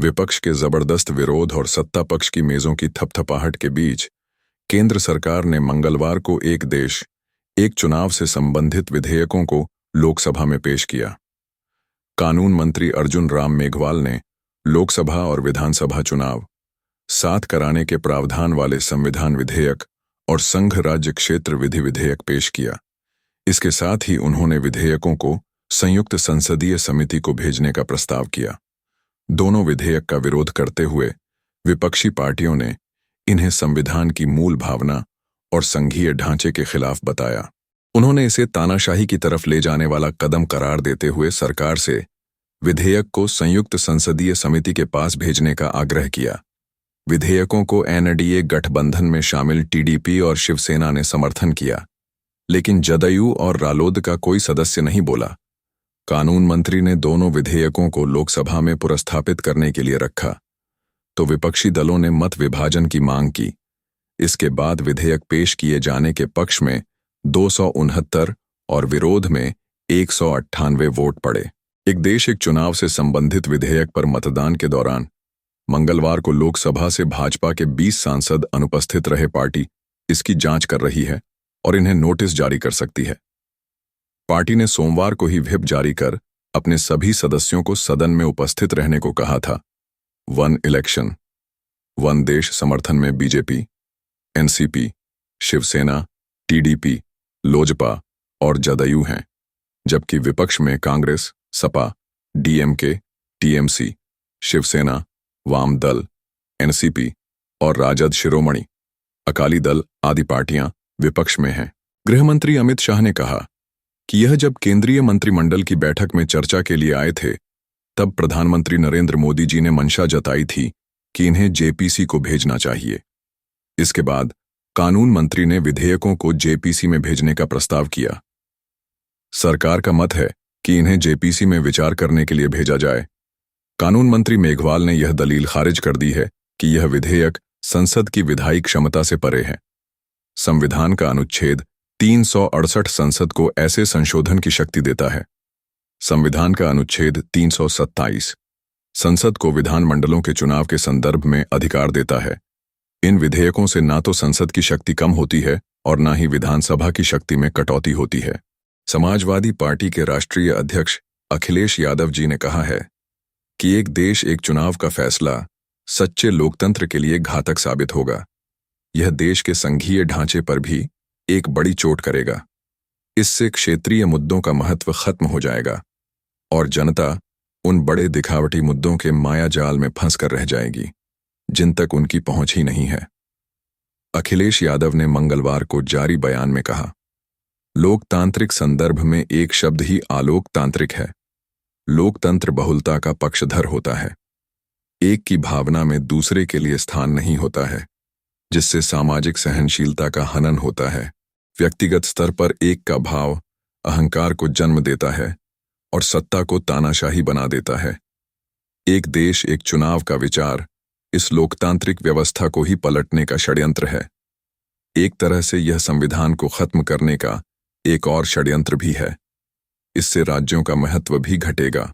विपक्ष के जबरदस्त विरोध और सत्ता पक्ष की मेजों की थपथपाहट के बीच केंद्र सरकार ने मंगलवार को एक देश एक चुनाव से संबंधित विधेयकों को लोकसभा में पेश किया। कानून मंत्री अर्जुन राम मेघवाल ने लोकसभा और विधानसभा चुनाव साथ कराने के प्रावधान वाले संविधान विधेयक और संघ राज्य क्षेत्र विधि विधेयक पेश किया। इसके साथ ही उन्होंने विधेयकों को संयुक्त संसदीय समिति को भेजने का प्रस्ताव किया। दोनों विधेयक का विरोध करते हुए विपक्षी पार्टियों ने इन्हें संविधान की मूल भावना और संघीय ढांचे के खिलाफ बताया। उन्होंने इसे तानाशाही की तरफ ले जाने वाला कदम करार देते हुए सरकार से विधेयक को संयुक्त संसदीय समिति के पास भेजने का आग्रह किया। विधेयकों को एनडीए गठबंधन में शामिल टीडीपी और शिवसेना ने समर्थन किया, लेकिन जदयू और रालोद का कोई सदस्य नहीं बोला। कानून मंत्री ने दोनों विधेयकों को लोकसभा में पुरस्थापित करने के लिए रखा, तो विपक्षी दलों ने मत विभाजन की मांग की। इसके बाद विधेयक पेश किए जाने के पक्ष में 269 और विरोध में 198 वोट पड़े। एक देश एक चुनाव से संबंधित विधेयक पर मतदान के दौरान मंगलवार को लोकसभा से भाजपा के 20 सांसद अनुपस्थित रहे। पार्टी इसकी जांच कर रही है और इन्हें नोटिस जारी कर सकती है। पार्टी ने सोमवार को ही व्हिप जारी कर अपने सभी सदस्यों को सदन में उपस्थित रहने को कहा था। वन इलेक्शन, वन देश समर्थन में BJP, NCP, Shiv Sena, TDP, Lojpa और जदयू हैं, जबकि विपक्ष में कांग्रेस, सपा, डीएमके, टीएमसी, शिवसेना, वाम दल, एनसीपी और राजद शिरोमणि अकाली दल आदि पार्टियां विपक्ष में हैं। गृहमंत्री अमित शाह ने कहा कि यह जब केंद्रीय मंत्रिमंडल की बैठक में चर्चा के लिए आए थे, तब प्रधानमंत्री नरेंद्र मोदी जी ने मंशा जताई थी कि इन्हें जेपीसी को भेजना चाहिए। इसके बाद कानून मंत्री ने विधेयकों को जेपीसी में भेजने का प्रस्ताव किया। सरकार का मत है कि इन्हें जेपीसी में विचार करने के लिए भेजा जाए। कानून मंत्री मेघवाल ने यह दलील खारिज कर दी है कि यह विधेयक संसद की विधायी क्षमता से परे है। संविधान का अनुच्छेद 368 संसद को ऐसे संशोधन की शक्ति देता है। संविधान का अनुच्छेद 327 संसद को विधानमंडलों के चुनाव के संदर्भ में अधिकार देता है। इन विधेयकों से ना तो संसद की शक्ति कम होती है और ना ही विधानसभा की शक्ति में कटौती होती है। समाजवादी पार्टी के राष्ट्रीय अध्यक्ष अखिलेश यादव जी ने कहा है कि एक देश एक चुनाव का फैसला सच्चे लोकतंत्र के लिए घातक साबित होगा। यह देश के संघीय ढांचे पर भी एक बड़ी चोट करेगा। इससे क्षेत्रीय मुद्दों का महत्व खत्म हो जाएगा और जनता उन बड़े दिखावटी मुद्दों के माया जाल में फंस कर रह जाएगी जिन तक उनकी पहुंच ही नहीं है। अखिलेश यादव ने मंगलवार को जारी बयान में कहा, लोकतांत्रिक संदर्भ में एक शब्द ही आलोकतांत्रिक है। लोकतंत्र बहुलता का पक्षधर होता है। एक की भावना में दूसरे के लिए स्थान नहीं होता है, जिससे सामाजिक सहनशीलता का हनन होता है। व्यक्तिगत स्तर पर एक का भाव अहंकार को जन्म देता है और सत्ता को तानाशाही बना देता है। एक देश एक चुनाव का विचार इस लोकतांत्रिक व्यवस्था को ही पलटने का षड्यंत्र है। एक तरह से यह संविधान को खत्म करने का एक और षड्यंत्र भी है। इससे राज्यों का महत्व भी घटेगा।